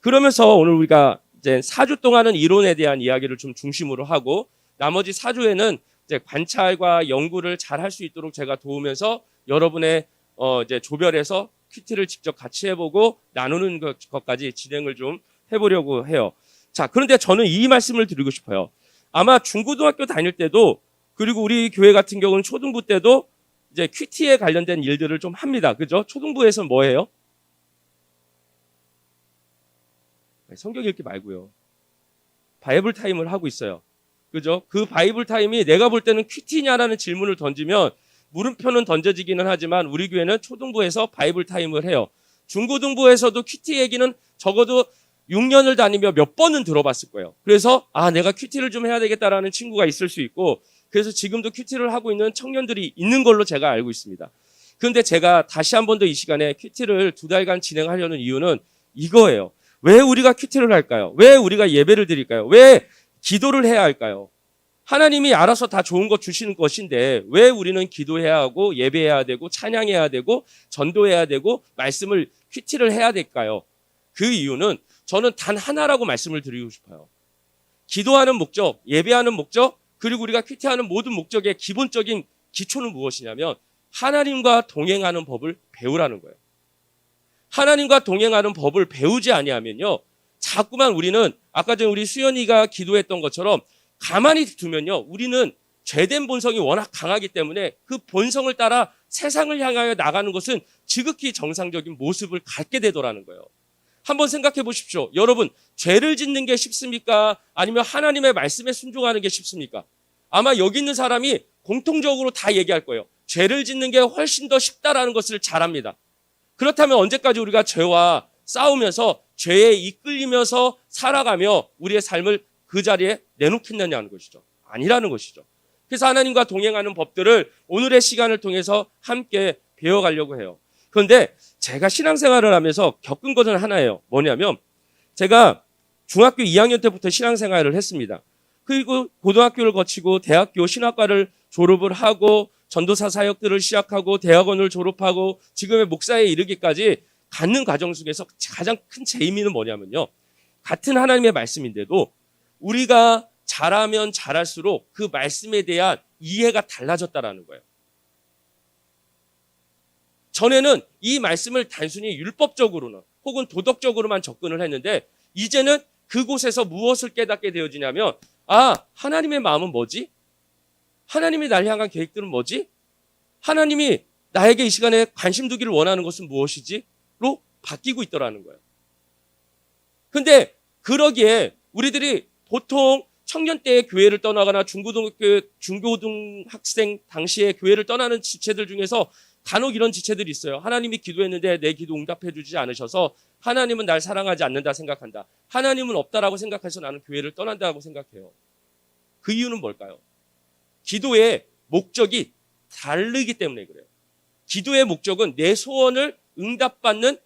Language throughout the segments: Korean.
그러면서 오늘 우리가 이제 4주 동안은 이론에 대한 이야기를 좀 중심으로 하고 나머지 4주에는 이제 관찰과 연구를 잘 할 수 있도록 제가 도우면서 여러분의 이제 조별해서 큐티를 직접 같이 해보고 나누는 것까지 진행을 좀 해보려고 해요. 자, 그런데 저는 이 말씀을 드리고 싶어요. 아마 중고등학교 다닐 때도 그리고 우리 교회 같은 경우는 초등부 때도 이제 큐티에 관련된 일들을 좀 합니다. 그죠? 초등부에서는 뭐 해요? 성경 읽기 말고요. 바이블 타임을 하고 있어요. 그죠? 그 바이블 타임이 내가 볼 때는 큐티냐라는 질문을 던지면 물음표는 던져지기는 하지만 우리 교회는 초등부에서 바이블 타임을 해요. 중고등부에서도 큐티 얘기는 적어도 6년을 다니며 몇 번은 들어봤을 거예요. 그래서 내가 큐티를 좀 해야 되겠다라는 친구가 있을 수 있고 그래서 지금도 큐티를 하고 있는 청년들이 있는 걸로 제가 알고 있습니다. 그런데 제가 다시 한 번 더 이 시간에 큐티를 2달간 진행하려는 이유는 이거예요. 왜 우리가 큐티를 할까요? 왜 우리가 예배를 드릴까요? 왜 기도를 해야 할까요? 하나님이 알아서 다 좋은 것 주시는 것인데 왜 우리는 기도해야 하고 예배해야 되고 찬양해야 되고 전도해야 되고 말씀을 큐티를 해야 될까요? 그 이유는 저는 단 하나라고 말씀을 드리고 싶어요. 기도하는 목적, 예배하는 목적, 그리고 우리가 큐티하는 모든 목적의 기본적인 기초는 무엇이냐면 하나님과 동행하는 법을 배우라는 거예요. 하나님과 동행하는 법을 배우지 아니하면요. 자꾸만 우리는 아까 전에 우리 수연이가 기도했던 것처럼 가만히 두면요. 우리는 죄된 본성이 워낙 강하기 때문에 그 본성을 따라 세상을 향하여 나가는 것은 지극히 정상적인 모습을 갖게 되더라는 거예요. 한번 생각해 보십시오. 여러분, 죄를 짓는 게 쉽습니까? 아니면 하나님의 말씀에 순종하는 게 쉽습니까? 아마 여기 있는 사람이 공통적으로 다 얘기할 거예요. 죄를 짓는 게 훨씬 더 쉽다라는 것을 잘 압니다. 그렇다면 언제까지 우리가 죄와 싸우면서 죄에 이끌리면서 살아가며 우리의 삶을 그 자리에 내놓겠느냐는 것이죠. 아니라는 것이죠. 그래서 하나님과 동행하는 법들을 오늘의 시간을 통해서 함께 배워가려고 해요. 그런데 제가 신앙생활을 하면서 겪은 것은 하나예요. 뭐냐면 제가 중학교 2학년 때부터 신앙생활을 했습니다. 그리고 고등학교를 거치고 대학교 신학과를 졸업을 하고 전도사 사역들을 시작하고 대학원을 졸업하고 지금의 목사에 이르기까지 갖는 과정 속에서 가장 큰 재미는 뭐냐면요. 같은 하나님의 말씀인데도 우리가 잘하면 잘할수록 그 말씀에 대한 이해가 달라졌다라는 거예요. 전에는 이 말씀을 단순히 율법적으로는 혹은 도덕적으로만 접근을 했는데 이제는 그곳에서 무엇을 깨닫게 되어지냐면 하나님의 마음은 뭐지? 하나님이 날 향한 계획들은 뭐지? 하나님이 나에게 이 시간에 관심 두기를 원하는 것은 무엇이지? 로 바뀌고 있더라는 거예요. 근데 그러기에 우리들이 보통 청년 때의 교회를 떠나거나 중고등학생 당시에 교회를 떠나는 지체들 중에서 간혹 이런 지체들이 있어요. 하나님이 기도했는데 내 기도 응답해 주지 않으셔서 하나님은 날 사랑하지 않는다 생각한다. 하나님은 없다라고 생각해서 나는 교회를 떠난다고 생각해요. 그 이유는 뭘까요? 기도의 목적이 다르기 때문에 그래요. 기도의 목적은 내 소원을 응답받는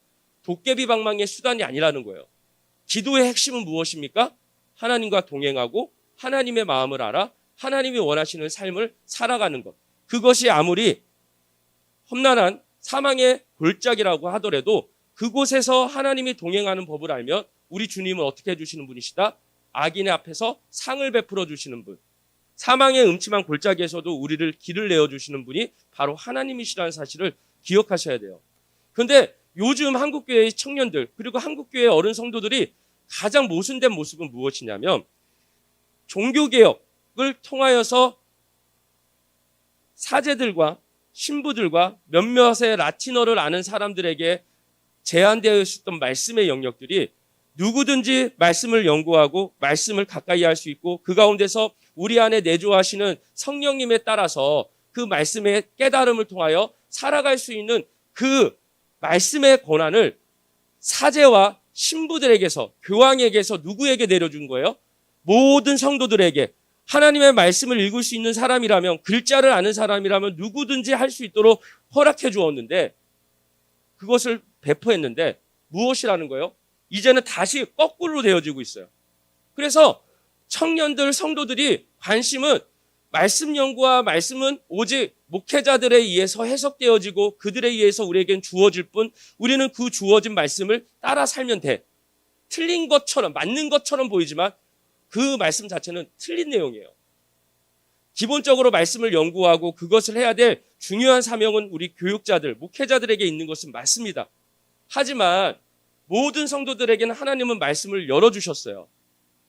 도깨비 방망이의 수단이 아니라는 거예요. 기도의 핵심은 무엇입니까? 하나님과 동행하고 하나님의 마음을 알아 하나님이 원하시는 삶을 살아가는 것. 그것이 아무리 험난한 사망의 골짜기라고 하더라도 그곳에서 하나님이 동행하는 법을 알면 우리 주님은 어떻게 해주시는 분이시다? 악인의 앞에서 상을 베풀어 주시는 분. 사망의 음침한 골짜기에서도 우리를 길을 내어주시는 분이 바로 하나님이시라는 사실을 기억하셔야 돼요. 그런데 요즘 한국교회의 청년들 그리고 한국교회의 어른 성도들이 가장 모순된 모습은 무엇이냐면 종교개혁을 통하여서 사제들과 신부들과 몇몇의 라틴어를 아는 사람들에게 제한되어 있었던 말씀의 영역들이 누구든지 말씀을 연구하고 말씀을 가까이 할 수 있고 그 가운데서 우리 안에 내주하시는 성령님에 따라서 그 말씀의 깨달음을 통하여 살아갈 수 있는 그 말씀의 권한을 사제와 신부들에게서 교황에게서 누구에게 내려준 거예요? 모든 성도들에게. 하나님의 말씀을 읽을 수 있는 사람이라면 글자를 아는 사람이라면 누구든지 할 수 있도록 허락해 주었는데 그것을 배포했는데 무엇이라는 거예요? 이제는 다시 거꾸로 되어지고 있어요. 그래서 청년들, 성도들이 관심은 말씀 연구와 말씀은 오직 목회자들에 의해서 해석되어지고 그들에 의해서 우리에겐 주어질 뿐 우리는 그 주어진 말씀을 따라 살면 돼. 틀린 것처럼, 맞는 것처럼 보이지만 그 말씀 자체는 틀린 내용이에요. 기본적으로 말씀을 연구하고 그것을 해야 될 중요한 사명은 우리 교육자들, 목회자들에게 있는 것은 맞습니다. 하지만 모든 성도들에게는 하나님은 말씀을 열어주셨어요.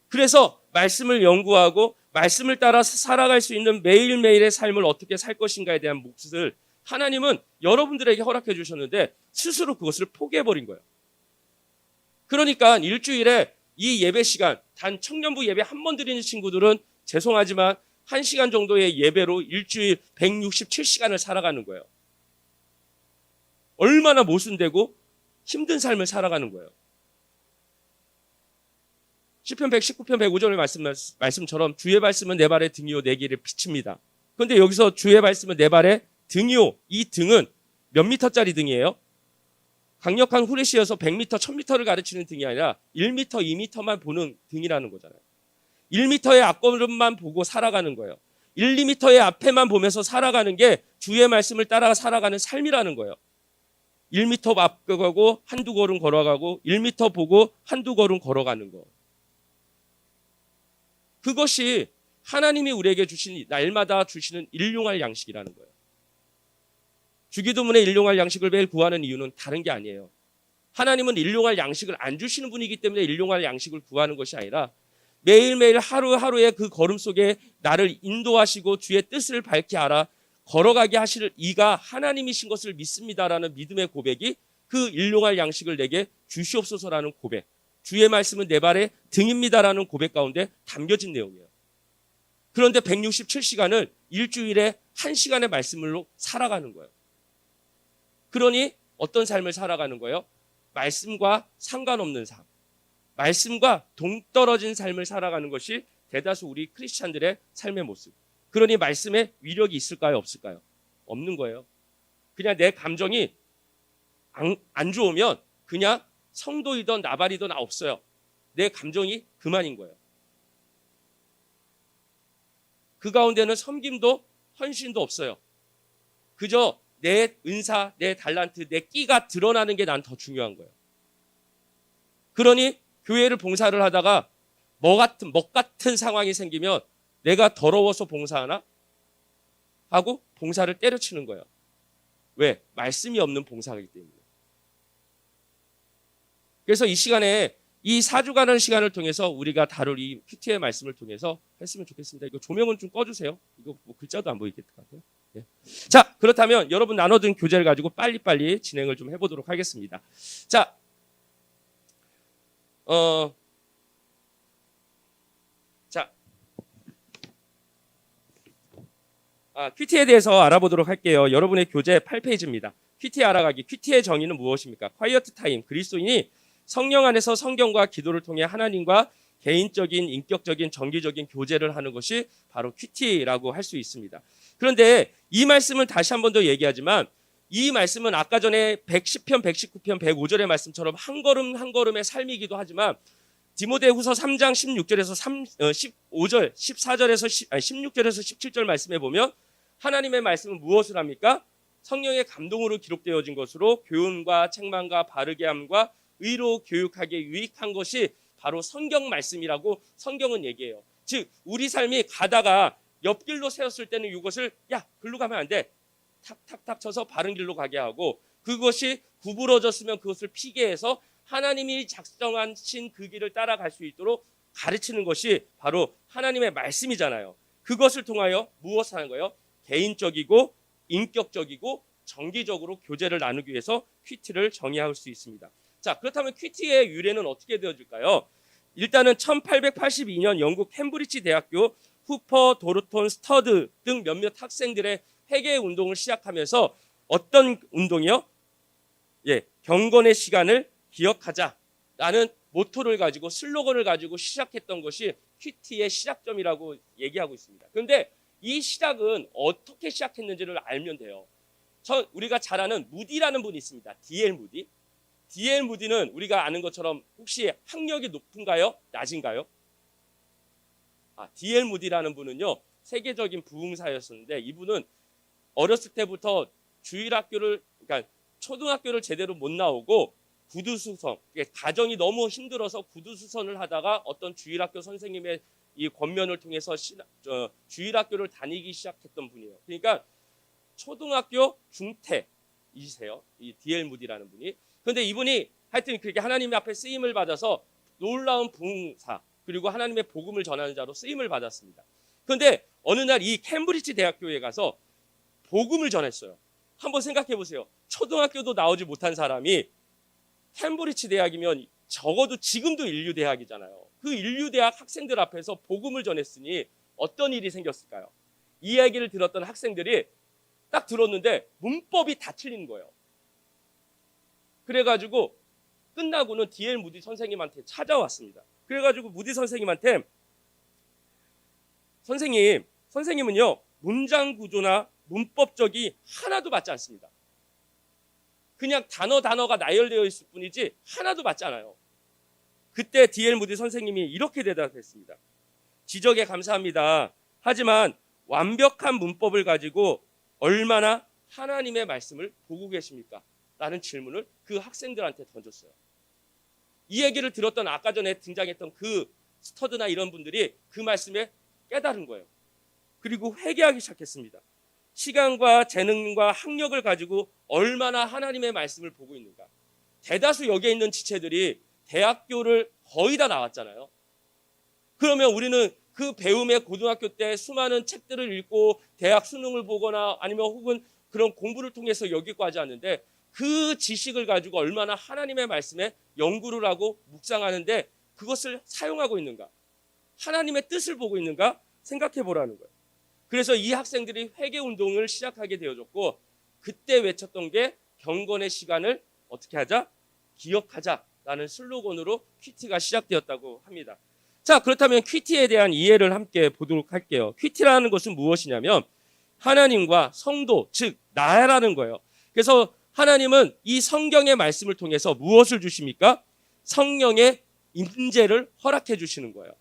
그래서 말씀을 연구하고 말씀을 따라 살아갈 수 있는 매일매일의 삶을 어떻게 살 것인가에 대한 몫을 하나님은 여러분들에게 허락해 주셨는데 스스로 그것을 포기해버린 거예요. 그러니까 일주일에 이 예배 시간, 단 청년부 예배 한 번 드리는 친구들은 죄송하지만 1시간 정도의 예배로 일주일 167시간을 살아가는 거예요. 얼마나 모순되고 힘든 삶을 살아가는 거예요. 시편 119편 105절의 말씀처럼 주의 말씀은 내 발의 등이요 내 길에 빛입니다. 그런데 여기서 주의 말씀은 내 발의 등이요, 이 등은 몇 미터짜리 등이에요? 강력한 후레쉬여서 100m, 1000m를 가르치는 등이 아니라 1m, 2m만 보는 등이라는 거잖아요. 1m의 앞걸음만 보고 살아가는 거예요. 1, 2m의 앞에만 보면서 살아가는 게 주의 말씀을 따라 살아가는 삶이라는 거예요. 1m 앞가고 한두 걸음 걸어가고 1m 보고 한두 걸음 걸어가는 거. 그것이 하나님이 우리에게 주신 날마다 주시는 일용할 양식이라는 거예요. 주기도문에 일용할 양식을 매일 구하는 이유는 다른 게 아니에요. 하나님은 일용할 양식을 안 주시는 분이기 때문에 일용할 양식을 구하는 것이 아니라 매일매일 하루하루의 그 걸음 속에 나를 인도하시고 주의 뜻을 밝히 알아 걸어가게 하실 이가 하나님이신 것을 믿습니다라는 믿음의 고백이 그 일용할 양식을 내게 주시옵소서라는 고백, 주의 말씀은 내 발의 등입니다라는 고백 가운데 담겨진 내용이에요. 그런데 167시간을 일주일에 1시간의 말씀으로 살아가는 거예요. 그러니 어떤 삶을 살아가는 거예요? 말씀과 상관없는 삶, 말씀과 동떨어진 삶을 살아가는 것이 대다수 우리 크리스찬들의 삶의 모습. 그러니 말씀에 위력이 있을까요? 없을까요? 없는 거예요. 그냥 내 감정이 안 좋으면 그냥 성도이든 나발이든 없어요. 내 감정이 그만인 거예요. 그 가운데는 섬김도 헌신도 없어요. 그저 내 은사, 내 달란트, 내 끼가 드러나는 게 난 더 중요한 거예요. 그러니 교회를 봉사를 하다가 먹 같은 상황이 생기면 내가 더러워서 봉사하나? 하고 봉사를 때려치는 거예요. 왜? 말씀이 없는 봉사이기 때문에. 그래서 이 시간에 이 4주간의 시간을 통해서 우리가 다룰 이 큐티의 말씀을 통해서 했으면 좋겠습니다. 이거 조명은 좀 꺼주세요. 이거 뭐 글자도 안 보이겠을 것 같아요. 예. 자, 그렇다면 여러분 나눠둔 교재를 가지고 빨리빨리 진행을 좀 해보도록 하겠습니다. 자, 큐티에 대해서 알아보도록 할게요. 여러분의 교재 8페이지입니다. 큐티 알아가기. 큐티의 정의는 무엇입니까? 콰이어트 타임. 그리스도인이 성령 안에서 성경과 기도를 통해 하나님과 개인적인, 인격적인, 정기적인 교제를 하는 것이 바로 큐티라고 할 수 있습니다. 그런데 이 말씀을 다시 한 번 더 얘기하지만 이 말씀은 아까 전에 110편, 119편, 105절의 말씀처럼 한 걸음 한 걸음의 삶이기도 하지만 디모데후서 3장 16절에서 15절, 14절에서 16절에서 17절 말씀에 보면 하나님의 말씀은 무엇을 합니까? 성령의 감동으로 기록되어진 것으로 교훈과 책망과 바르게 함과 의로 교육하기에 유익한 것이 바로 성경 말씀이라고 성경은 얘기해요. 즉 우리 삶이 가다가 옆길로 세웠을 때는 이것을 야 글로 가면 안 돼. 탁탁탁 쳐서 바른 길로 가게 하고 그것이 구부러졌으면 그것을 피게 해서 하나님이 작정하신 그 길을 따라갈 수 있도록 가르치는 것이 바로 하나님의 말씀이잖아요. 그것을 통하여 무엇을 하는 거예요? 개인적이고 인격적이고 정기적으로 교제를 나누기 위해서 큐티를 정의할 수 있습니다. 자, 그렇다면 큐티의 유래는 어떻게 되어질까요? 일단은 1882년 영국 캠브리지 대학교 후퍼, 도르톤, 스터드 등 몇몇 학생들의 회개 운동을 시작하면서 어떤 운동이요? 경건의 시간을 기억하자라는 모토를 가지고 슬로건을 가지고 시작했던 것이 큐티의 시작점이라고 얘기하고 있습니다. 그런데 이 시작은 어떻게 시작했는지를 알면 돼요. 우리가 잘 아는 무디라는 분이 있습니다. D.L. 무디. D.L. 무디는 우리가 아는 것처럼 혹시 학력이 높은가요? 낮은가요? D.L. 무디라는 분은요. 세계적인 부흥사였었는데 이분은 어렸을 때부터 그러니까 초등학교를 제대로 못 나오고 구두수선, 가정이 너무 힘들어서 구두수선을 하다가 어떤 주일학교 선생님의 이 권면을 통해서 주일학교를 다니기 시작했던 분이에요. 그러니까 초등학교 중퇴이세요. 이 D.L. 무디라는 분이. 그런데 이분이 하여튼 그렇게 하나님 앞에 쓰임을 받아서 놀라운 부흥사 그리고 하나님의 복음을 전하는 자로 쓰임을 받았습니다. 그런데 어느 날 이 캠브리지 대학교에 가서 복음을 전했어요. 한번 생각해 보세요. 초등학교도 나오지 못한 사람이 캠브리지 대학이면 적어도 지금도 인류대학이잖아요. 그 인류대학 학생들 앞에서 복음을 전했으니 어떤 일이 생겼을까요? 이 이야기를 들었던 학생들이 딱 들었는데 문법이 다 틀린 거예요. 그래가지고 끝나고는 D.L. 무디 선생님한테 찾아왔습니다. 그래가지고 무디 선생님한테 선생님은요 문장 구조나 문법적이 하나도 맞지 않습니다. 그냥 단어가 나열되어 있을 뿐이지 하나도 맞지 않아요. 그때 D.L. 무디 선생님이 이렇게 대답했습니다. 지적에 감사합니다. 하지만 완벽한 문법을 가지고 얼마나 하나님의 말씀을 보고 계십니까? 라는 질문을 그 학생들한테 던졌어요. 이 얘기를 들었던 아까 전에 등장했던 그 스터드나 이런 분들이 그 말씀에 깨달은 거예요. 그리고 회개하기 시작했습니다. 시간과 재능과 학력을 가지고 얼마나 하나님의 말씀을 보고 있는가. 대다수 여기에 있는 지체들이 대학교를 거의 다 나왔잖아요. 그러면 우리는 그 배움의 고등학교 때 수많은 책들을 읽고 대학 수능을 보거나 아니면 혹은 그런 공부를 통해서 여기까지 왔는데 그 지식을 가지고 얼마나 하나님의 말씀에 연구를 하고 묵상하는데 그것을 사용하고 있는가. 하나님의 뜻을 보고 있는가 생각해 보라는 거예요. 그래서 이 학생들이 회개 운동을 시작하게 되어졌고 그때 외쳤던 게 경건의 시간을 어떻게 하자? 기억하자라는 슬로건으로 퀴티가 시작되었다고 합니다. 자, 그렇다면 퀴티에 대한 이해를 함께 보도록 할게요. 퀴티라는 것은 무엇이냐면 하나님과 성도, 즉 나라는 거예요. 그래서 하나님은 이 성경의 말씀을 통해서 무엇을 주십니까? 성령의 임재를 허락해 주시는 거예요.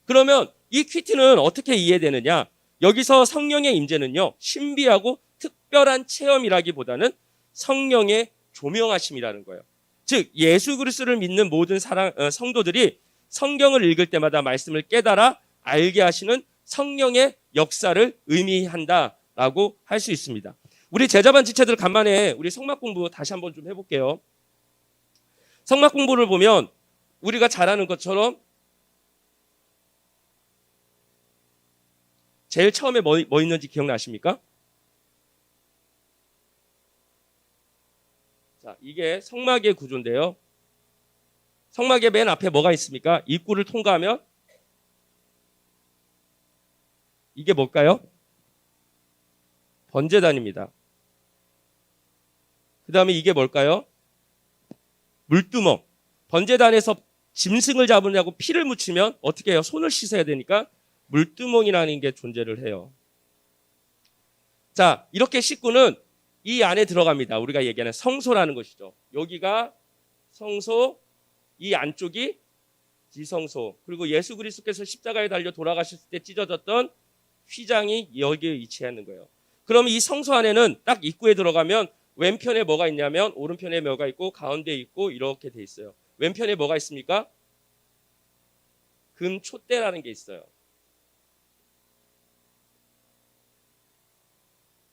그러면 이 퀴티는 어떻게 이해되느냐? 여기서 성령의 임재는요, 신비하고 특별한 체험이라기보다는 성령의 조명하심이라는 거예요. 즉 예수 그리스도를 믿는 모든 성도들이 성경을 읽을 때마다 말씀을 깨달아 알게 하시는 성령의 역사를 의미한다라고 할 수 있습니다. 우리 제자반 지체들 간만에 우리 성막 공부 다시 한번 좀 해볼게요. 성막 공부를 보면 우리가 잘 아는 것처럼 제일 처음에 뭐 있는지 기억나십니까? 자, 이게 성막의 구조인데요. 성막의 맨 앞에 뭐가 있습니까? 입구를 통과하면 이게 뭘까요? 번제단입니다. 그 다음에 이게 뭘까요? 물두멍. 번제단에서 짐승을 잡으려고 피를 묻히면 어떻게 해요? 손을 씻어야 되니까 물두멍이라는 게 존재를 해요. 자, 이렇게 씻고는 이 안에 들어갑니다. 우리가 얘기하는 성소라는 것이죠. 여기가 성소, 이 안쪽이 지성소. 그리고 예수 그리스도께서 십자가에 달려 돌아가셨을 때 찢어졌던 휘장이 여기에 위치하는 거예요. 그럼 이 성소 안에는 딱 입구에 들어가면 왼편에 뭐가 있냐면 오른편에 뭐가 있고 가운데 있고 이렇게 돼 있어요. 왼편에 뭐가 있습니까? 금촛대라는 게 있어요.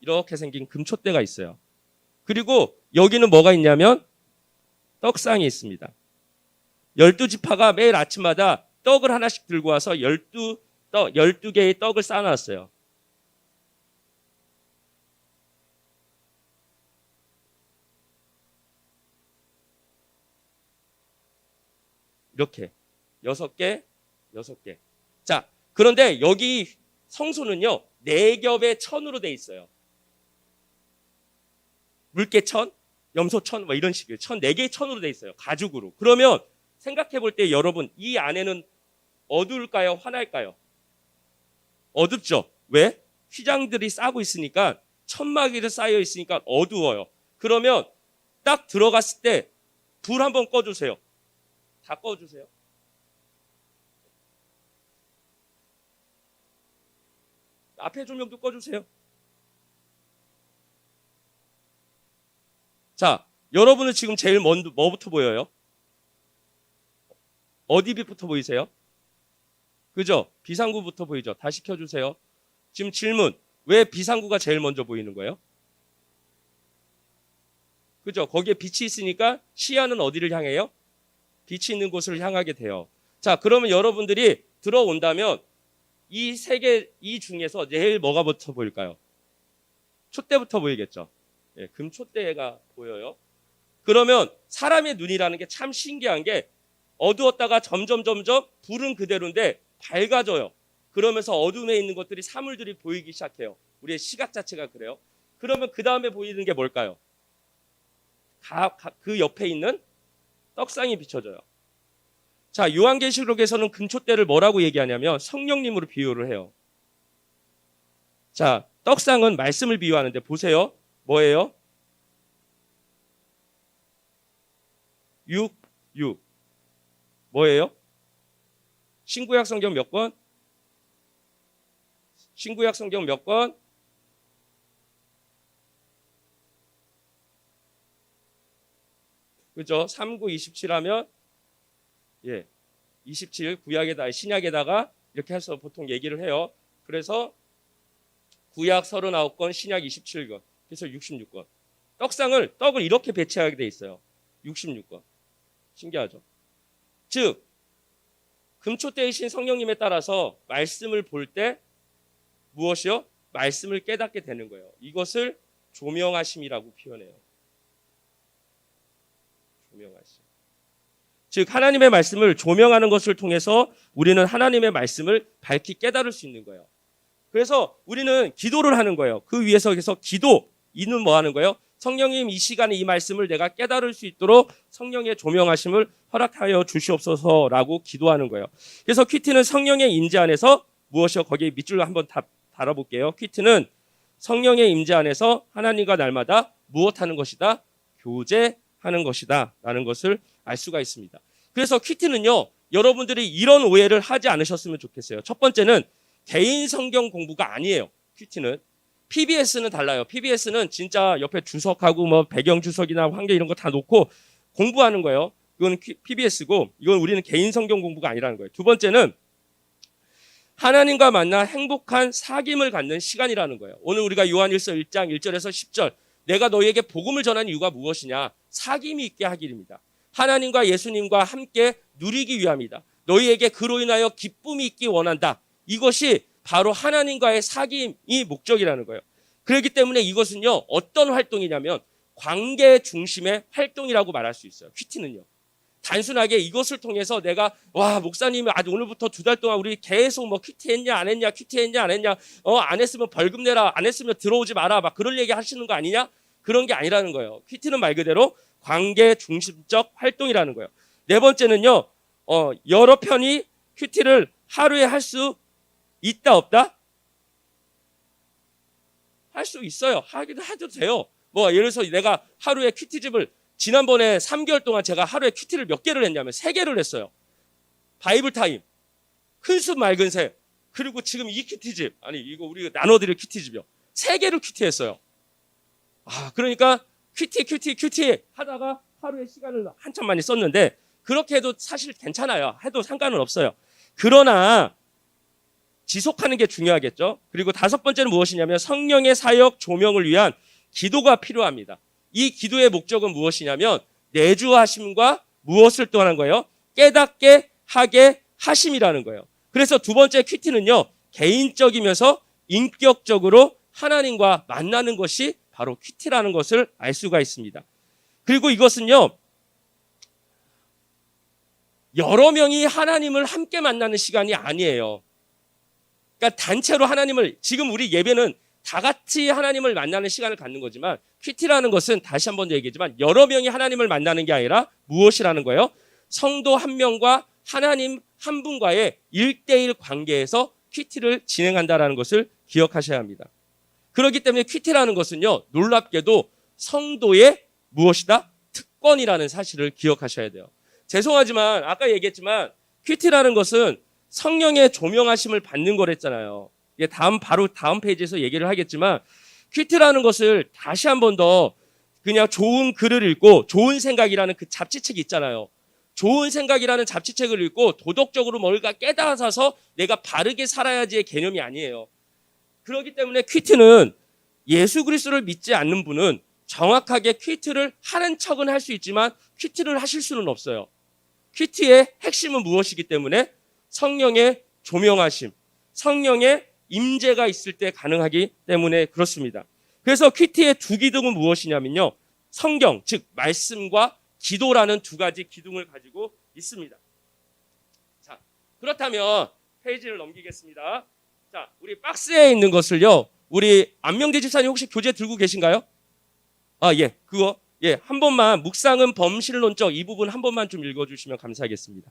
이렇게 생긴 금촛대가 있어요. 그리고 여기는 뭐가 있냐면 떡상이 있습니다. 12지파가 매일 아침마다 떡을 하나씩 들고 와서 12개의 떡을 쌓아놨어요. 이렇게 6개. 자, 그런데 여기 성소는요 4겹의 천으로 돼 있어요. 물개천, 염소천 뭐 이런 식이에요. 4개의 천으로 돼 있어요. 가죽으로. 그러면 생각해 볼 때 여러분 이 안에는 어두울까요? 환할까요? 어둡죠. 왜? 휘장들이 싸고 있으니까 천막이를 쌓여 있으니까 어두워요. 그러면 딱 들어갔을 때 불 한번 꺼주세요. 다 꺼주세요. 앞에 조명도 꺼주세요. 자, 여러분은 지금 제일 먼저 뭐부터 보여요? 어디 빛부터 보이세요? 그죠? 비상구부터 보이죠? 다시 켜주세요. 지금 질문. 왜 비상구가 제일 먼저 보이는 거예요? 그죠? 거기에 빛이 있으니까 시야는 어디를 향해요? 빛이 있는 곳을 향하게 돼요. 자, 그러면 여러분들이 들어온다면 이 세 개, 이 중에서 제일 뭐가 부터 보일까요? 촛대부터 보이겠죠? 예, 금촛대가 보여요. 그러면 사람의 눈이라는 게 참 신기한 게 어두웠다가 점점 불은 그대로인데 밝아져요. 그러면서 어둠에 있는 것들이 사물들이 보이기 시작해요. 우리의 시각 자체가 그래요. 그러면 그 다음에 보이는 게 뭘까요? 그 옆에 있는 떡상이 비춰져요. 자, 요한계시록에서는 금촛대를 뭐라고 얘기하냐면 성령님으로 비유를 해요. 자, 떡상은 말씀을 비유하는데 보세요. 뭐예요? 6. 뭐예요? 신구약 성경 몇 권? 신구약 성경 몇 권? 그죠? 39, 27 하면, 예, 27, 구약에다가, 신약에다가 이렇게 해서 보통 얘기를 해요. 그래서 구약 39권, 신약 27권, 그래서 66권. 떡을 이렇게 배치하게 돼 있어요. 66권. 신기하죠? 즉, 금초대이신 성령님에 따라서 말씀을 볼 때 무엇이요? 말씀을 깨닫게 되는 거예요. 이것을 조명하심이라고 표현해요. 조명하심. 즉 하나님의 말씀을 조명하는 것을 통해서 우리는 하나님의 말씀을 밝히 깨달을 수 있는 거예요. 그래서 우리는 기도를 하는 거예요. 그 위에서 기도, 이는 뭐 하는 거예요? 성령님 이 시간에 이 말씀을 내가 깨달을 수 있도록 성령의 조명하심을 허락하여 주시옵소서라고 기도하는 거예요. 그래서 퀴트는 성령의 임재 안에서 무엇이요? 거기에 밑줄 한번 달아볼게요. 퀴트는 성령의 임재 안에서 하나님과 날마다 무엇하는 것이다? 교제하는 것이다 라는 것을 알 수가 있습니다. 그래서 퀴트는요, 여러분들이 이런 오해를 하지 않으셨으면 좋겠어요. 첫 번째는 개인 성경 공부가 아니에요. 퀴트는 PBS는 달라요. PBS는 진짜 옆에 주석하고 뭐 배경 주석이나 환경 이런 거 다 놓고 공부하는 거예요. 이건 PBS고 이건 우리는 개인 성경 공부가 아니라는 거예요. 두 번째는 하나님과 만나 행복한 사귐을 갖는 시간이라는 거예요. 오늘 우리가 요한일서 1장 1절에서 10절 내가 너희에게 복음을 전하는 이유가 무엇이냐? 사귐이 있게 하기입니다. 하나님과 예수님과 함께 누리기 위함이다. 너희에게 그로 인하여 기쁨이 있기 원한다. 이것이 바로 하나님과의 사귐이 목적이라는 거예요. 그렇기 때문에 이것은요, 어떤 활동이냐면 관계 중심의 활동이라고 말할 수 있어요. 퀴티는요. 단순하게 이것을 통해서 내가 목사님이 아주 오늘부터 2달 동안 우리 계속 뭐 퀴티 했냐 안 했냐 퀴티 했냐 안 했냐 안 했으면 벌금 내라 안 했으면 들어오지 마라 막 그럴 얘기 하시는 거 아니냐? 그런 게 아니라는 거예요. 퀴티는 말 그대로 관계 중심적 활동이라는 거예요. 네 번째는요, 여러 편이 퀴티를 하루에 할 수 있다 없다? 할 수 있어요. 해도 돼요. 뭐 예를 들어서 내가 하루에 퀴티집을 지난번에 3개월 동안 제가 하루에 퀴티를 몇 개를 했냐면 3개를 했어요. 바이블 타임, 큰 숲 맑은 새, 그리고 지금 이 퀴티집, 아니 이거 우리가 나눠드릴 퀴티집이요. 3개를 퀴티했어요. 그러니까 퀴티 하다가 하루에 시간을 한참 많이 썼는데 그렇게 해도 사실 괜찮아요. 해도 상관은 없어요. 그러나 지속하는 게 중요하겠죠. 그리고 5번째는 무엇이냐면 성령의 사역 조명을 위한 기도가 필요합니다. 이 기도의 목적은 무엇이냐면 내주하심과 무엇을 또 하는 거예요? 깨닫게 하게 하심이라는 거예요. 그래서 두 번째 퀴티는요, 개인적이면서 인격적으로 하나님과 만나는 것이 바로 퀴티라는 것을 알 수가 있습니다. 그리고 이것은요, 여러 명이 하나님을 함께 만나는 시간이 아니에요. 그러니까 단체로 하나님을, 지금 우리 예배는 다 같이 하나님을 만나는 시간을 갖는 거지만 퀴티라는 것은 다시 한번 얘기했지만 여러 명이 하나님을 만나는 게 아니라 무엇이라는 거예요? 성도 한 명과 하나님 한 분과의 1대1 관계에서 퀴티를 진행한다는 것을 기억하셔야 합니다. 그렇기 때문에 퀴티라는 것은요, 놀랍게도 성도의 무엇이다? 특권이라는 사실을 기억하셔야 돼요. 죄송하지만 아까 얘기했지만 퀴티라는 것은 성령의 조명하심을 받는 거랬잖아요. 바로 다음 페이지에서 얘기를 하겠지만 퀴트라는 것을 다시 한 번 더 그냥 좋은 글을 읽고 좋은 생각이라는 그 잡지책이 있잖아요. 좋은 생각이라는 잡지책을 읽고 도덕적으로 뭔가 깨달아서 내가 바르게 살아야지의 개념이 아니에요. 그렇기 때문에 퀴트는 예수 그리스도를 믿지 않는 분은 정확하게 퀴트를 하는 척은 할 수 있지만 퀴트를 하실 수는 없어요. 퀴트의 핵심은 무엇이기 때문에 성령의 조명하심, 성령의 임재가 있을 때 가능하기 때문에 그렇습니다. 그래서 퀴트의 두 기둥은 무엇이냐면요. 성경, 즉 말씀과 기도라는 두 가지 기둥을 가지고 있습니다. 자, 그렇다면 페이지를 넘기겠습니다. 자, 우리 박스에 있는 것을요. 우리 안명대 집사님 혹시 교재 들고 계신가요? 예, 그거. 예, 한 번만 묵상은 범실론적 이 부분 한 번만 좀 읽어주시면 감사하겠습니다.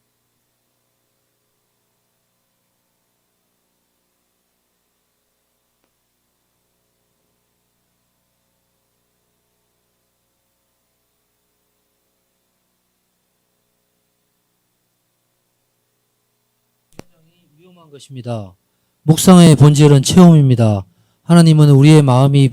위험한 것입니다. 묵상의 본질은 체험입니다. 하나님은 우리의 마음이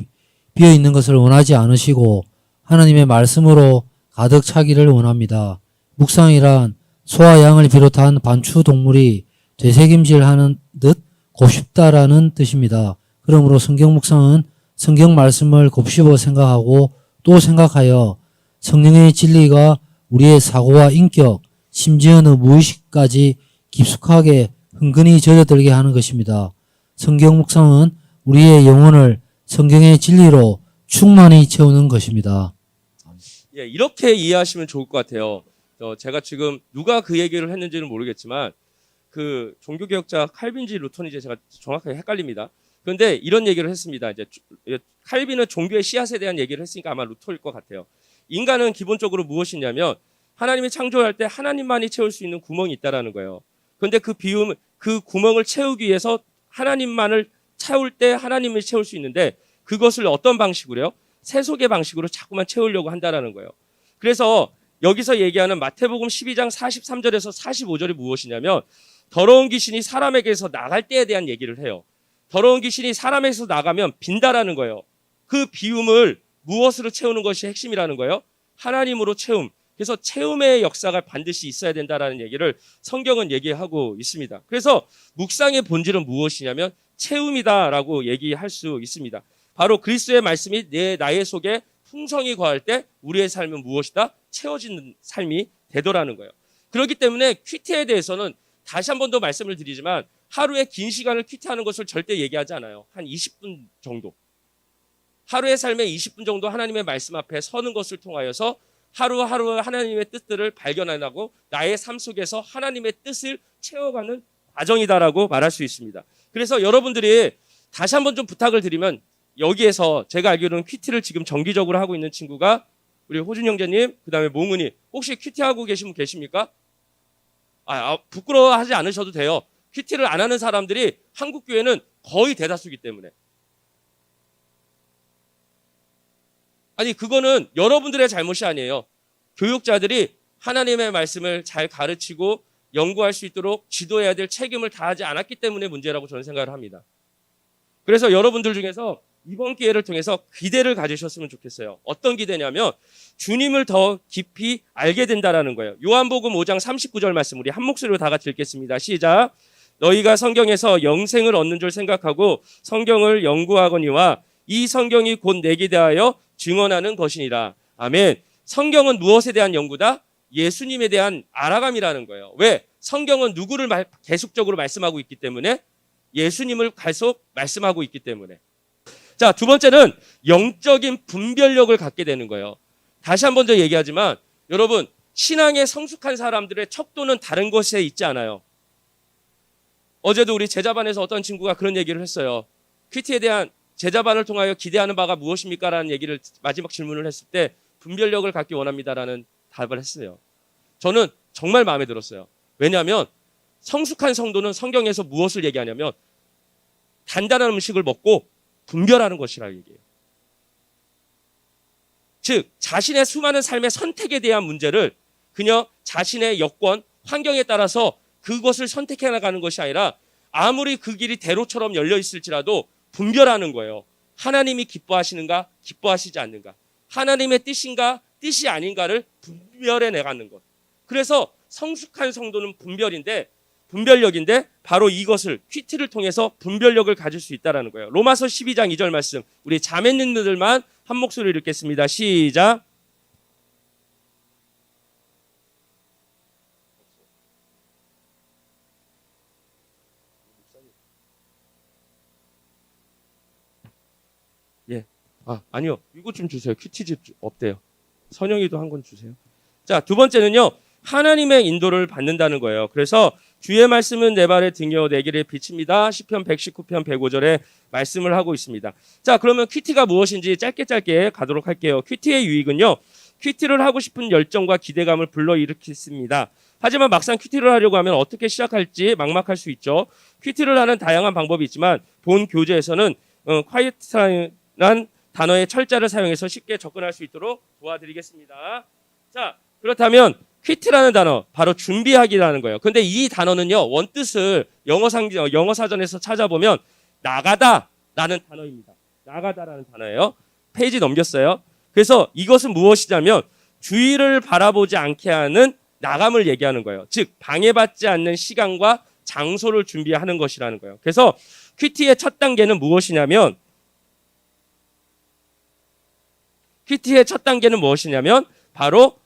비어 있는 것을 원하지 않으시고 하나님의 말씀으로 가득 차기를 원합니다. 묵상이란 소와 양을 비롯한 반추 동물이 되새김질하는 듯 곱씹다라는 뜻입니다. 그러므로 성경 묵상은 성경 말씀을 곱씹어 생각하고 또 생각하여 성령의 진리가 우리의 사고와 인격, 심지어는 무의식까지 깊숙하게 흥건히 젖어들게 하는 것입니다. 성경 묵상은 우리의 영혼을 성경의 진리로 충만히 채우는 것입니다. 예, 이렇게 이해하시면 좋을 것 같아요. 제가 지금 누가 그 얘기를 했는지는 모르겠지만 그 종교개혁자 칼빈지 루턴인지 제가 정확하게 헷갈립니다. 그런데 이런 얘기를 했습니다. 이제 칼빈은 종교의 씨앗에 대한 얘기를 했으니까 아마 루터일 것 같아요. 인간은 기본적으로 무엇이냐면 하나님이 창조할 때 하나님만이 채울 수 있는 구멍이 있다라는 거예요. 그런데 그 구멍을 채우기 위해서 하나님만을 채울 때 하나님을 채울 수 있는데 그것을 어떤 방식으로요? 세속의 방식으로 자꾸만 채우려고 한다라는 거예요. 그래서 여기서 얘기하는 마태복음 12장 43절에서 45절이 무엇이냐면 더러운 귀신이 사람에게서 나갈 때에 대한 얘기를 해요. 더러운 귀신이 사람에게서 나가면 빈다라는 거예요. 그 비움을 무엇으로 채우는 것이 핵심이라는 거예요? 하나님으로 채움. 그래서 채움의 역사가 반드시 있어야 된다라는 얘기를 성경은 얘기하고 있습니다. 그래서 묵상의 본질은 무엇이냐면 채움이다라고 얘기할 수 있습니다. 바로 그리스도의 말씀이 나의 속에 풍성히 거할 때 우리의 삶은 무엇이다? 채워지는 삶이 되더라는 거예요. 그렇기 때문에 퀴트에 대해서는 다시 한 번 더 말씀을 드리지만 하루에 긴 시간을 퀴트하는 것을 절대 얘기하지 않아요. 한 20분 정도. 하루의 삶에 20분 정도 하나님의 말씀 앞에 서는 것을 통하여서 하루하루 하나님의 뜻들을 발견하고 나의 삶 속에서 하나님의 뜻을 채워가는 과정이다라고 말할 수 있습니다. 그래서 여러분들이 다시 한번 좀 부탁을 드리면 여기에서 제가 알기로는 퀴트를 지금 정기적으로 하고 있는 친구가 우리 호준 형제님, 그 다음에 몽은이 혹시 퀴트 하고 계신 분 계십니까? 부끄러워하지 않으셔도 돼요. 퀴트를 안 하는 사람들이 한국 교회는 거의 대다수이기 때문에. 아니 그거는 여러분들의 잘못이 아니에요. 교육자들이 하나님의 말씀을 잘 가르치고 연구할 수 있도록 지도해야 될 책임을 다하지 않았기 때문에 문제라고 저는 생각을 합니다. 그래서 여러분들 중에서 이번 기회를 통해서 기대를 가지셨으면 좋겠어요. 어떤 기대냐면 주님을 더 깊이 알게 된다라는 거예요. 요한복음 5장 39절 말씀 우리 한 목소리로 다 같이 읽겠습니다. 시작. 너희가 성경에서 영생을 얻는 줄 생각하고 성경을 연구하거니와 이 성경이 곧 내게 대하여 증언하는 것이니라. 아멘. 성경은 무엇에 대한 연구다? 예수님에 대한 알아감이라는 거예요. 왜? 성경은 누구를 계속적으로 말씀하고 있기 때문에 예수님을 계속 말씀하고 있기 때문에. 자, 두 번째는 영적인 분별력을 갖게 되는 거예요. 다시 한 번 더 얘기하지만 여러분 신앙에 성숙한 사람들의 척도는 다른 것에 있지 않아요. 어제도 우리 제자반에서 어떤 친구가 그런 얘기를 했어요. 퀴트에 대한 제자반을 통하여 기대하는 바가 무엇입니까? 라는 얘기를 마지막 질문을 했을 때 분별력을 갖기 원합니다라는 답을 했어요. 저는 정말 마음에 들었어요. 왜냐하면 성숙한 성도는 성경에서 무엇을 얘기하냐면 단단한 음식을 먹고 분별하는 것이라고 얘기해요. 즉 자신의 수많은 삶의 선택에 대한 문제를 그냥 자신의 여건, 환경에 따라서 그것을 선택해 나가는 것이 아니라 아무리 그 길이 대로처럼 열려 있을지라도 분별하는 거예요. 하나님이 기뻐하시는가, 기뻐하시지 않는가. 하나님의 뜻인가 뜻이 아닌가를 분별해 내가는 것. 그래서 성숙한 성도는 분별력인데 바로 이것을 퀴트를 통해서 분별력을 가질 수 있다는 거예요. 로마서 12장 2절 말씀 우리 자매님들만 한 목소리로 읽겠습니다. 시작. 예. 아니요. 이거 좀 주세요. 퀴티즈 없대요. 선영이도 한 권 주세요. 자, 두 번째는요. 하나님의 인도를 받는다는 거예요. 그래서 주의 말씀은 내 발의 등이요 내 길에 빛입니다. 시편 119편 105절에 말씀을 하고 있습니다. 자, 그러면 퀴티가 무엇인지 짧게 가도록 할게요. 퀴티의 유익은요. 퀴티를 하고 싶은 열정과 기대감을 불러일으켰습니다. 하지만 막상 퀴티를 하려고 하면 어떻게 시작할지 막막할 수 있죠. 퀴티를 하는 다양한 방법이 있지만 본 교재에서는 quiet라는 단어의 철자를 사용해서 쉽게 접근할 수 있도록 도와드리겠습니다. 자, 그렇다면 퀴트라는 단어, 바로 준비하기라는 거예요. 근데 이 단어는요, 원뜻을 영어 사전에서 찾아보면 나가다라는 단어입니다. 나가다라는 단어예요. 페이지 넘겼어요. 그래서 이것은 무엇이냐면 주의를 바라보지 않게 하는 나감을 얘기하는 거예요. 즉 방해받지 않는 시간과 장소를 준비하는 것이라는 거예요. 그래서 퀴티의 첫 단계는 무엇이냐면 바로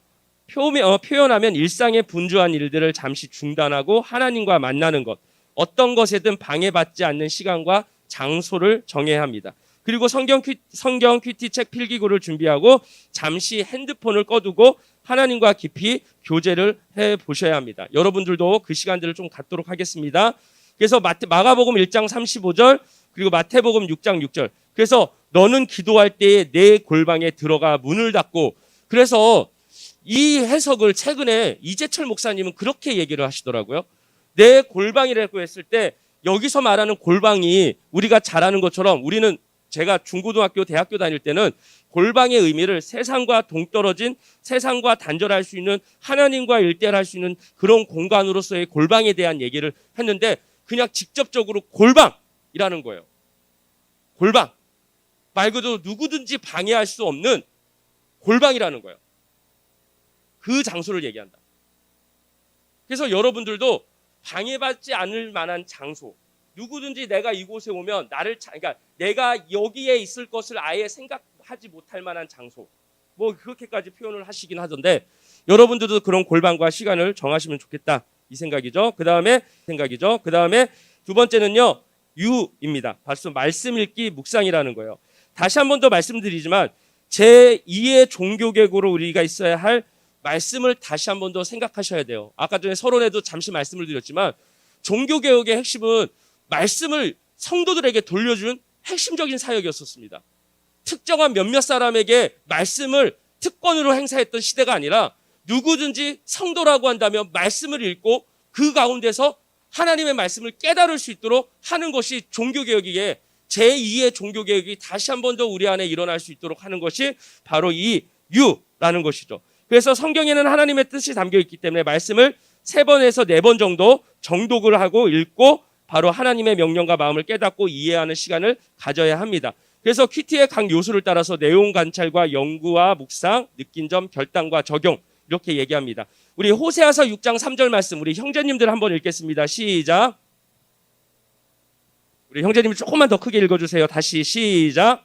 표현하면 일상에 분주한 일들을 잠시 중단하고 하나님과 만나는 것. 어떤 것에든 방해받지 않는 시간과 장소를 정해야 합니다. 그리고 성경 퀴티 책 필기구를 준비하고 잠시 핸드폰을 꺼두고 하나님과 깊이 교제를 해보셔야 합니다. 여러분들도 그 시간들을 좀 갖도록 하겠습니다. 그래서 마가복음 1장 35절 그리고 마태복음 6장 6절. 그래서 너는 기도할 때에 내 골방에 들어가 문을 닫고, 그래서 이 해석을 최근에 이재철 목사님은 그렇게 얘기를 하시더라고요. 내 골방이라고 했을 때 여기서 말하는 골방이 우리가 잘 아는 것처럼 제가 중고등학교, 대학교 다닐 때는 골방의 의미를 세상과 동떨어진, 세상과 단절할 수 있는, 하나님과 일대할 수 있는 그런 공간으로서의 골방에 대한 얘기를 했는데 그냥 직접적으로 골방이라는 거예요. 골방. 말 그대로 누구든지 방해할 수 없는 골방이라는 거예요. 그 장소를 얘기한다. 그래서 여러분들도 방해받지 않을 만한 장소, 누구든지 내가 이곳에 오면 그러니까 내가 여기에 있을 것을 아예 생각하지 못할 만한 장소, 뭐 그렇게까지 표현을 하시긴 하던데 여러분들도 그런 골방과 시간을 정하시면 좋겠다 이 생각이죠. 그 다음에 두 번째는요, 유입니다. 벌써 말씀 읽기 묵상이라는 거예요. 다시 한 번 더 말씀드리지만 제2의 종교개혁으로 우리가 있어야 할 말씀을 다시 한 번 더 생각하셔야 돼요. 아까 전에 서론에도 잠시 말씀을 드렸지만 종교개혁의 핵심은 말씀을 성도들에게 돌려주는 핵심적인 사역이었었습니다. 특정한 몇몇 사람에게 말씀을 특권으로 행사했던 시대가 아니라 누구든지 성도라고 한다면 말씀을 읽고 그 가운데서 하나님의 말씀을 깨달을 수 있도록 하는 것이 종교개혁이기에 제2의 종교개혁이 다시 한 번 더 우리 안에 일어날 수 있도록 하는 것이 바로 이 유라는 것이죠. 그래서 성경에는 하나님의 뜻이 담겨 있기 때문에 말씀을 3번에서 4번 정도 정독을 하고 읽고 바로 하나님의 명령과 마음을 깨닫고 이해하는 시간을 가져야 합니다. 그래서 퀴티의 각 요소를 따라서 내용 관찰과 연구와 묵상, 느낀 점, 결단과 적용 이렇게 얘기합니다. 우리 호세아서 6장 3절 말씀 우리 형제님들 한번 읽겠습니다. 시작. 우리 형제님들 조금만 더 크게 읽어주세요. 다시 시작.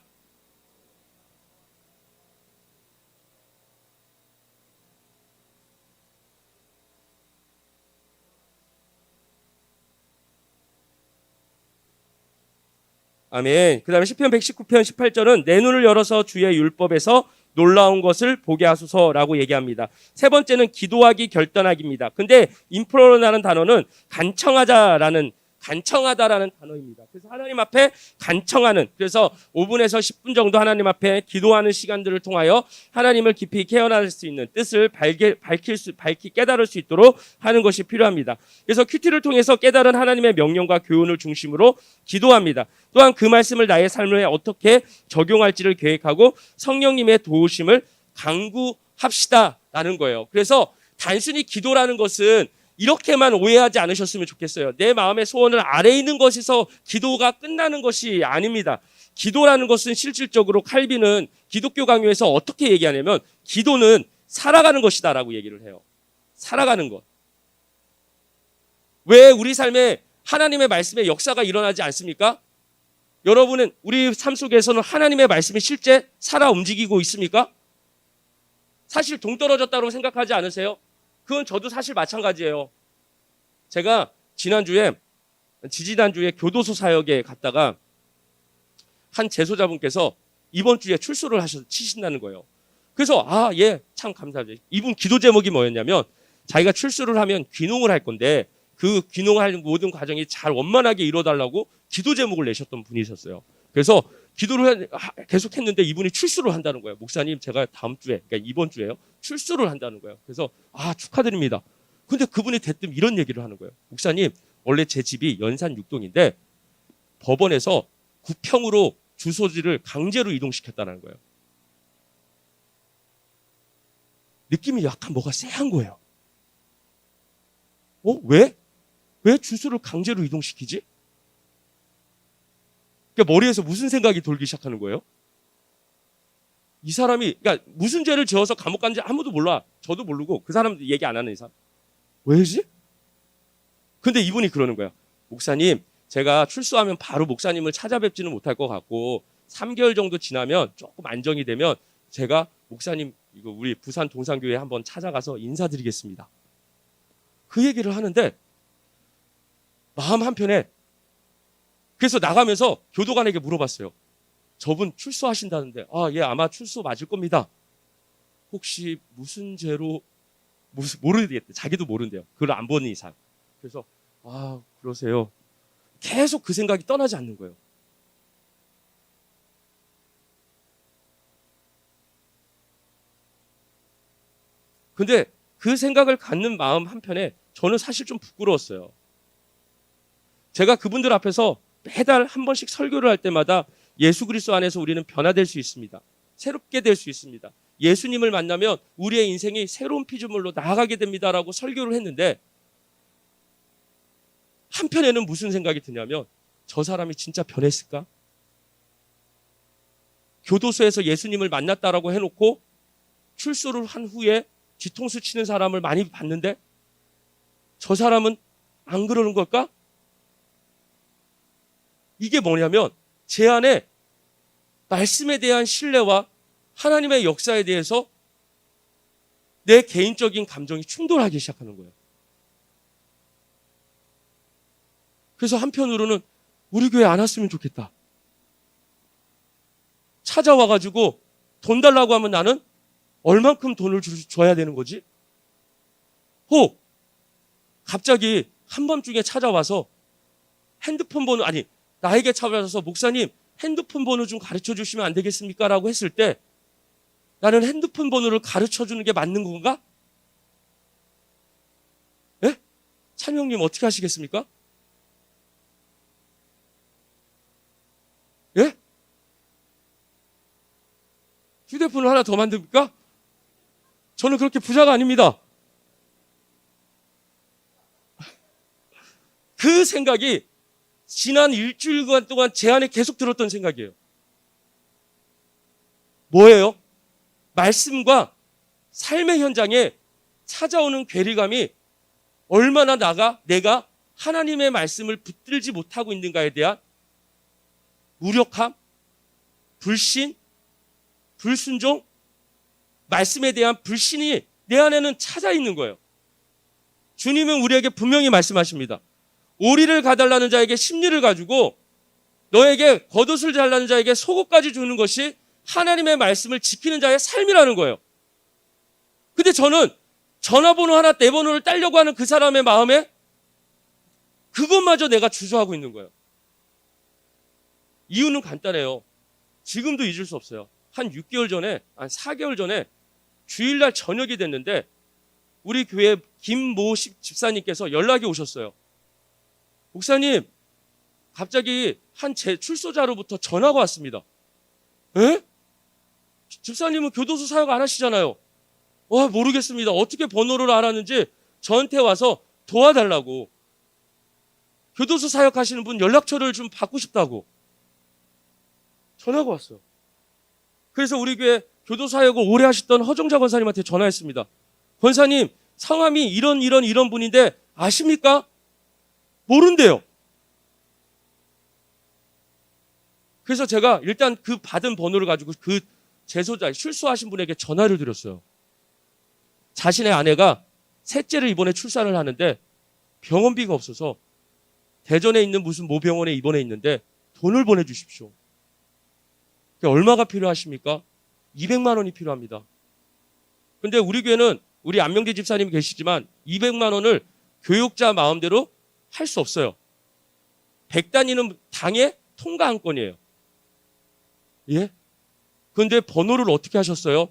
아멘. 그 다음에 시편 119편 18절은 내 눈을 열어서 주의 율법에서 놀라운 것을 보게 하소서라고 얘기합니다. 세 번째는 기도하기, 결단하기입니다. 근데 인프로라는 단어는 간청하다라는 단어입니다. 그래서 하나님 앞에 간청하는, 그래서 5분에서 10분 정도 하나님 앞에 기도하는 시간들을 통하여 하나님을 깊이 깨어날 수 있는 뜻을 밝히 깨달을 수 있도록 하는 것이 필요합니다. 그래서 큐티를 통해서 깨달은 하나님의 명령과 교훈을 중심으로 기도합니다. 또한 그 말씀을 나의 삶에 어떻게 적용할지를 계획하고 성령님의 도우심을 간구합시다라는 거예요. 그래서 단순히 기도라는 것은 이렇게만 오해하지 않으셨으면 좋겠어요. 내 마음의 소원을 아래에 있는 것에서 기도가 끝나는 것이 아닙니다. 기도라는 것은 실질적으로 칼빈은 기독교 강요에서 어떻게 얘기하냐면 기도는 살아가는 것이다라고 얘기를 해요. 살아가는 것. 왜 우리 삶에 하나님의 말씀의 역사가 일어나지 않습니까? 여러분은 우리 삶 속에서는 하나님의 말씀이 실제 살아 움직이고 있습니까? 사실 동떨어졌다고 생각하지 않으세요? 그건 저도 사실 마찬가지예요. 제가 지지난주에 교도소 사역에 갔다가 한 재소자분께서 이번 주에 출소를 치신다는 거예요. 그래서 예, 참 감사하죠. 이분 기도 제목이 뭐였냐면 자기가 출소를 하면 귀농을 할 건데 그 귀농할 모든 과정이 잘 원만하게 이루어달라고 기도 제목을 내셨던 분이셨어요. 그래서 기도를 계속 했는데 이분이 출소를 한다는 거예요. 목사님, 제가 다음 주에, 그러니까 이번 주에요. 출소를 한다는 거예요. 그래서 축하드립니다. 근데 그분이 대뜸 이런 얘기를 하는 거예요. 목사님, 원래 제 집이 연산 6동인데 법원에서 구평으로 주소지를 강제로 이동시켰다는 거예요. 느낌이 약간 뭐가 쎄한 거예요. 왜? 왜 주소를 강제로 이동시키지? 그러니까 머리에서 무슨 생각이 돌기 시작하는 거예요? 이 사람이, 그러니까 무슨 죄를 지어서 감옥 간지 아무도 몰라. 저도 모르고 그 사람도 얘기 안 하는 이상. 왜지? 근데 이분이 그러는 거예요. 목사님, 제가 출소하면 바로 목사님을 찾아뵙지는 못할 것 같고 3개월 정도 지나면 조금 안정이 되면 제가 목사님 이거 우리 부산 동산교회 한번 찾아가서 인사드리겠습니다. 그 얘기를 하는데 마음 한편에 그래서 나가면서 교도관에게 물어봤어요. 저분 출소하신다는데 예, 아마 출소 맞을 겁니다. 혹시 무슨 죄로 모르겠대. 자기도 모른대요. 그걸 안 보는 이상. 그래서 그러세요. 계속 그 생각이 떠나지 않는 거예요. 근데 그 생각을 갖는 마음 한편에 저는 사실 좀 부끄러웠어요. 제가 그분들 앞에서 매달 한 번씩 설교를 할 때마다 예수 그리스도 안에서 우리는 변화될 수 있습니다. 새롭게 될 수 있습니다. 예수님을 만나면 우리의 인생이 새로운 피조물로 나아가게 됩니다라고 설교를 했는데 한편에는 무슨 생각이 드냐면 저 사람이 진짜 변했을까? 교도소에서 예수님을 만났다라고 해놓고 출소를 한 후에 뒤통수 치는 사람을 많이 봤는데 저 사람은 안 그러는 걸까? 이게 뭐냐면 제 안에 말씀에 대한 신뢰와 하나님의 역사에 대해서 내 개인적인 감정이 충돌하기 시작하는 거예요. 그래서 한편으로는 우리 교회 안 왔으면 좋겠다. 찾아와가지고 돈 달라고 하면 나는 얼만큼 돈을 줘야 되는 거지? 혹 갑자기 한밤중에 찾아와서 핸드폰 번호 나에게 찾아와서 목사님 핸드폰 번호 좀 가르쳐 주시면 안 되겠습니까? 라고 했을 때 나는 핸드폰 번호를 가르쳐 주는 게 맞는 건가? 예? 찬영님 어떻게 하시겠습니까? 예? 휴대폰을 하나 더 만듭니까? 저는 그렇게 부자가 아닙니다. 그 생각이 지난 일주일간 동안 제 안에 계속 들었던 생각이에요. 뭐예요? 말씀과 삶의 현장에 찾아오는 괴리감이 얼마나 내가 하나님의 말씀을 붙들지 못하고 있는가에 대한 무력함, 불신, 불순종, 말씀에 대한 불신이 내 안에는 찾아 있는 거예요. 주님은 우리에게 분명히 말씀하십니다. 오리를 가달라는 자에게 심리를 가지고 너에게 겉옷을 달라는 자에게 속옷까지 주는 것이 하나님의 말씀을 지키는 자의 삶이라는 거예요. 근데 저는 전화번호 하나 내 번호를 따려고 하는 그 사람의 마음에 그것마저 내가 주저하고 있는 거예요. 이유는 간단해요. 지금도 잊을 수 없어요. 한 6개월 전에, 한 4개월 전에 주일날 저녁이 됐는데 우리 교회 김모 집사님께서 연락이 오셨어요. 목사님, 갑자기 한 제 출소자로부터 전화가 왔습니다. 에? 집사님은 교도소 사역 안 하시잖아요. 모르겠습니다. 어떻게 번호를 알았는지 저한테 와서 도와달라고. 교도소 사역하시는 분 연락처를 좀 받고 싶다고 전화가 왔어요. 그래서 우리 교회 교도 사역을 오래 하셨던 허정자 권사님한테 전화했습니다. 권사님, 성함이 이런 분인데 아십니까? 모른대요. 그래서 제가 일단 그 받은 번호를 가지고 그 재소자, 출소하신 분에게 전화를 드렸어요. 자신의 아내가 셋째를 이번에 출산을 하는데 병원비가 없어서 대전에 있는 무슨 모병원에 입원해 있는데 돈을 보내주십시오. 얼마가 필요하십니까? 200만 원이 필요합니다. 근데 우리 교회는 우리 안명재 집사님이 계시지만 200만 원을 교육자 마음대로 할 수 없어요. 100단위는 당의 통과 한 건이에요. 예? 근데 번호를 어떻게 하셨어요?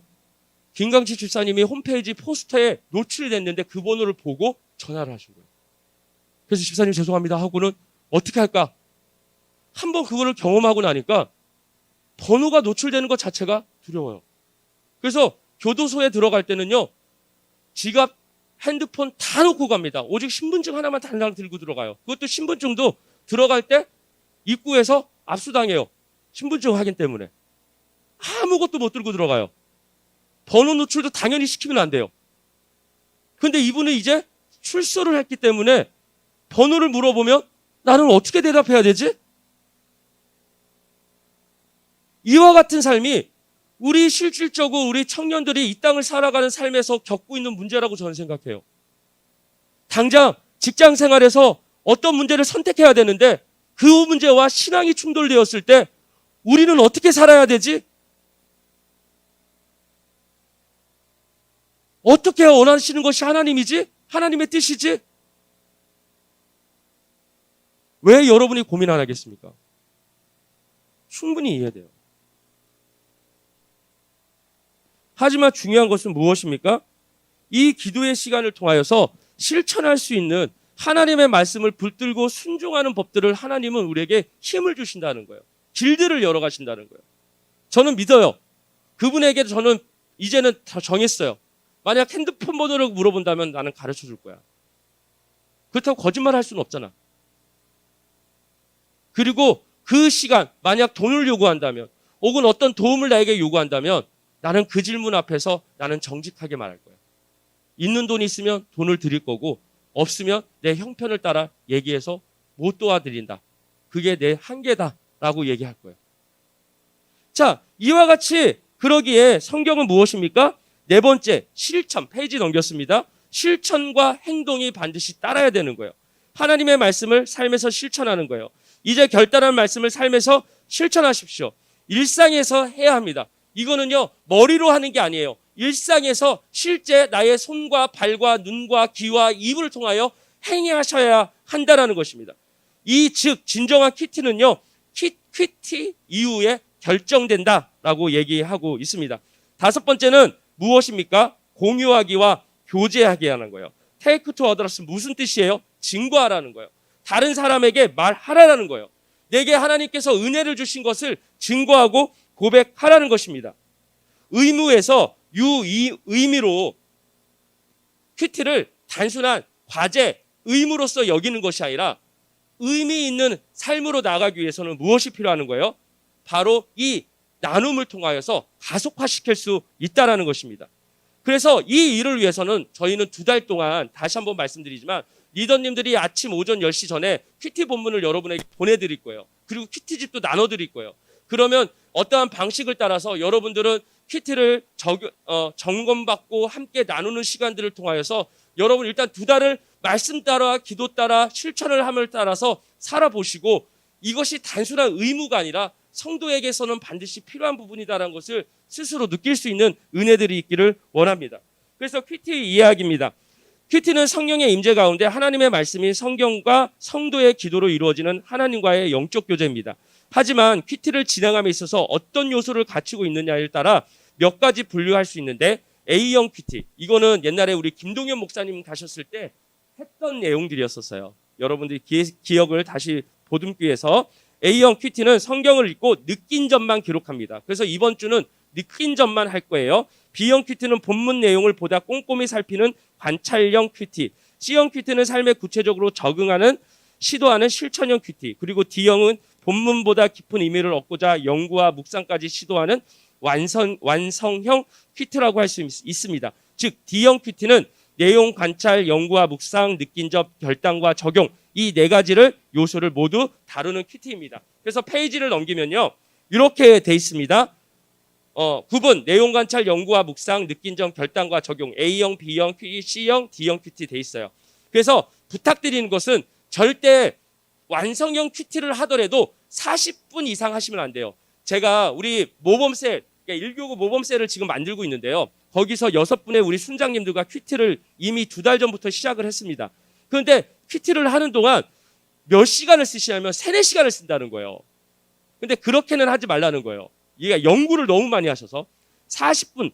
김강치 집사님이 홈페이지 포스터에 노출이 됐는데 그 번호를 보고 전화를 하신 거예요. 그래서 집사님 죄송합니다 하고는 어떻게 할까? 한번 그거를 경험하고 나니까 번호가 노출되는 것 자체가 두려워요. 그래서 교도소에 들어갈 때는요, 지갑, 핸드폰 다 놓고 갑니다. 오직 신분증 하나만 달랑 들고 들어가요. 그것도 신분증도 들어갈 때 입구에서 압수당해요. 신분증 확인 때문에. 아무것도 못 들고 들어가요. 번호 노출도 당연히 시키면 안 돼요. 근데 이분은 이제 출소를 했기 때문에 번호를 물어보면 나는 어떻게 대답해야 되지? 이와 같은 삶이 우리 실질적으로 우리 청년들이 이 땅을 살아가는 삶에서 겪고 있는 문제라고 저는 생각해요. 당장 직장 생활에서 어떤 문제를 선택해야 되는데 그 문제와 신앙이 충돌되었을 때 우리는 어떻게 살아야 되지? 어떻게 원하시는 것이 하나님이지? 하나님의 뜻이지? 왜 여러분이 고민 안 하겠습니까? 충분히 이해돼요. 하지만 중요한 것은 무엇입니까? 이 기도의 시간을 통하여서 실천할 수 있는 하나님의 말씀을 붙들고 순종하는 법들을 하나님은 우리에게 힘을 주신다는 거예요. 길들을 열어가신다는 거예요. 저는 믿어요. 그분에게 저는 이제는 다 정했어요. 만약 핸드폰 번호를 물어본다면 나는 가르쳐 줄 거야. 그렇다고 거짓말 할 수는 없잖아. 그리고 그 시간, 만약 돈을 요구한다면 혹은 어떤 도움을 나에게 요구한다면 나는 그 질문 앞에서 나는 정직하게 말할 거야. 있는 돈이 있으면 돈을 드릴 거고 없으면 내 형편을 따라 얘기해서 못 도와드린다. 그게 내 한계다라고 얘기할 거예요. 자, 이와 같이 그러기에 성경은 무엇입니까? 네 번째, 실천. 페이지 넘겼습니다. 실천과 행동이 반드시 따라야 되는 거예요. 하나님의 말씀을 삶에서 실천하는 거예요. 이제 결단한 말씀을 삶에서 실천하십시오. 일상에서 해야 합니다. 이거는요, 머리로 하는 게 아니에요. 일상에서 실제 나의 손과 발과 눈과 귀와 입을 통하여 행하셔야 한다는 것입니다. 이 즉 진정한 퀴티는요, 퀴티 이후에 결정된다라고 얘기하고 있습니다. 다섯 번째는 무엇입니까? 공유하기와 교제하게 하는 거예요. Take to others 무슨 뜻이에요? 증거하라는 거예요. 다른 사람에게 말하라는 거예요. 내게 하나님께서 은혜를 주신 것을 증거하고 고백하라는 것입니다. 의무에서 의미로 퀴티를 단순한 과제, 의무로서 여기는 것이 아니라 의미 있는 삶으로 나아가기 위해서는 무엇이 필요한 거예요? 바로 이 나눔을 통하여서 가속화시킬 수 있다는 것입니다. 그래서 이 일을 위해서는 저희는 2달 동안 다시 한번 말씀드리지만 리더님들이 아침 오전 10시 전에 퀴티 본문을 여러분에게 보내드릴 거예요. 그리고 퀴티집도 나눠드릴 거예요. 그러면 어떠한 방식을 따라서 여러분들은 퀴티를 점검받고 함께 나누는 시간들을 통하여서 여러분 일단 2달을 말씀 따라 기도 따라 실천을 함을 따라서 살아보시고 이것이 단순한 의무가 아니라 성도에게서는 반드시 필요한 부분이다라는 것을 스스로 느낄 수 있는 은혜들이 있기를 원합니다. 그래서 퀴티 이야기입니다. 퀴티는 성령의 임재 가운데 하나님의 말씀이 성경과 성도의 기도로 이루어지는 하나님과의 영적 교제입니다. 하지만 퀴티를 진행함에 있어서 어떤 요소를 갖추고 있느냐에 따라 몇 가지 분류할 수 있는데 A형 퀴티, 이거는 옛날에 우리 김동현 목사님 가셨을 때 했던 내용들이었었어요. 여러분들이 기억을 다시 보듬기 위해서 A형 퀴티는 성경을 읽고 느낀 점만 기록합니다. 그래서 이번 주는 느낀 점만 할 거예요. B형 퀴티는 본문 내용을 보다 꼼꼼히 살피는 관찰형 퀴티. C형 큐티는 삶에 구체적으로 적응하는 시도하는 실천형 큐티. 그리고 D형은 본문보다 깊은 의미를 얻고자 연구와 묵상까지 시도하는 완성형 큐티라고 할 수 있습니다. 즉 D형 큐티는 내용 관찰, 연구와 묵상, 느낀 점, 결단과 적용 이 네 가지를 요소를 모두 다루는 큐티입니다. 그래서 페이지를 넘기면요. 이렇게 돼 있습니다. 9분 내용 관찰, 연구와 묵상, 느낀 점, 결단과 적용 A형, B형, C형, D형 큐티 돼 있어요. 그래서 부탁드리는 것은 절대 완성형 큐티를 하더라도 40분 이상 하시면 안 돼요. 제가 우리 모범셀, 그러니까 1교구 모범셀을 지금 만들고 있는데요. 거기서 6분의 우리 순장님들과 큐티를 이미 2달 전부터 시작을 했습니다. 그런데 큐티를 하는 동안 몇 시간을 쓰시냐면 3, 4시간을 쓴다는 거예요. 근데 그렇게는 하지 말라는 거예요. 얘가 연구를 너무 많이 하셔서 40분,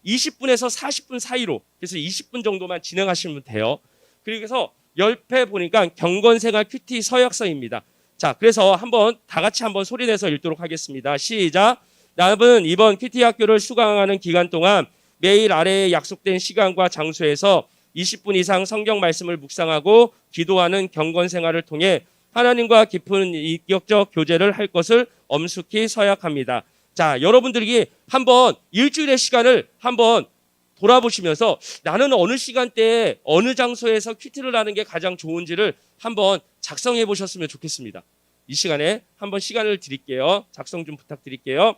20분에서 40분 사이로 그래서 20분 정도만 진행하시면 돼요. 그래서 옆에 보니까 경건생활 큐티 서약서입니다. 자, 그래서 한번 다 같이 한번 소리내서 읽도록 하겠습니다. 시작. 나는 이번 큐티 학교를 수강하는 기간 동안 매일 아래에 약속된 시간과 장소에서 20분 이상 성경 말씀을 묵상하고 기도하는 경건 생활을 통해 하나님과 깊은 인격적 교제를 할 것을 엄숙히 서약합니다. 자, 여러분들이 한번 일주일의 시간을 한번 돌아보시면서 나는 어느 시간대에 어느 장소에서 큐티를 하는 게 가장 좋은지를 한번 작성해 보셨으면 좋겠습니다. 이 시간에 한번 시간을 드릴게요. 작성 좀 부탁드릴게요.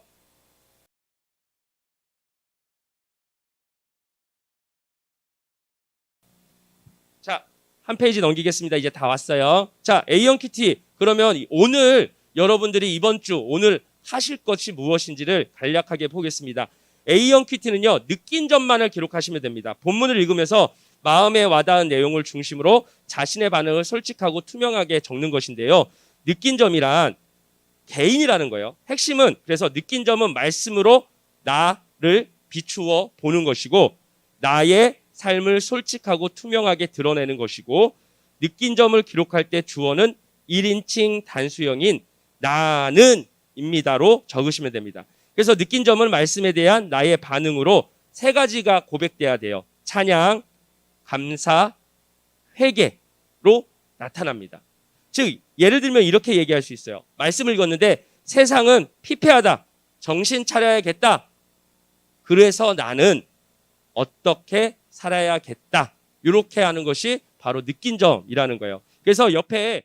자, 한 페이지 넘기겠습니다. 이제 다 왔어요. 자, A형 큐티. 그러면 오늘 여러분들이 이번 주 오늘 하실 것이 무엇인지를 간략하게 보겠습니다. A형 큐티는요. 느낀 점만을 기록하시면 됩니다. 본문을 읽으면서 마음에 와닿은 내용을 중심으로 자신의 반응을 솔직하고 투명하게 적는 것인데요. 느낀 점이란 개인이라는 거예요. 핵심은 그래서 느낀 점은 말씀으로 나를 비추어 보는 것이고 나의 삶을 솔직하고 투명하게 드러내는 것이고 느낀 점을 기록할 때 주어는 1인칭 단수형인 나는 입니다로 적으시면 됩니다. 그래서 느낀 점은 말씀에 대한 나의 반응으로 3가지가 고백돼야 돼요. 찬양, 감사, 회개로 나타납니다. 즉 예를 들면 이렇게 얘기할 수 있어요. 말씀을 읽었는데 세상은 피폐하다. 정신 차려야겠다. 그래서 나는 어떻게 살아야겠다. 이렇게 하는 것이 바로 느낀 점이라는 거예요. 그래서 옆에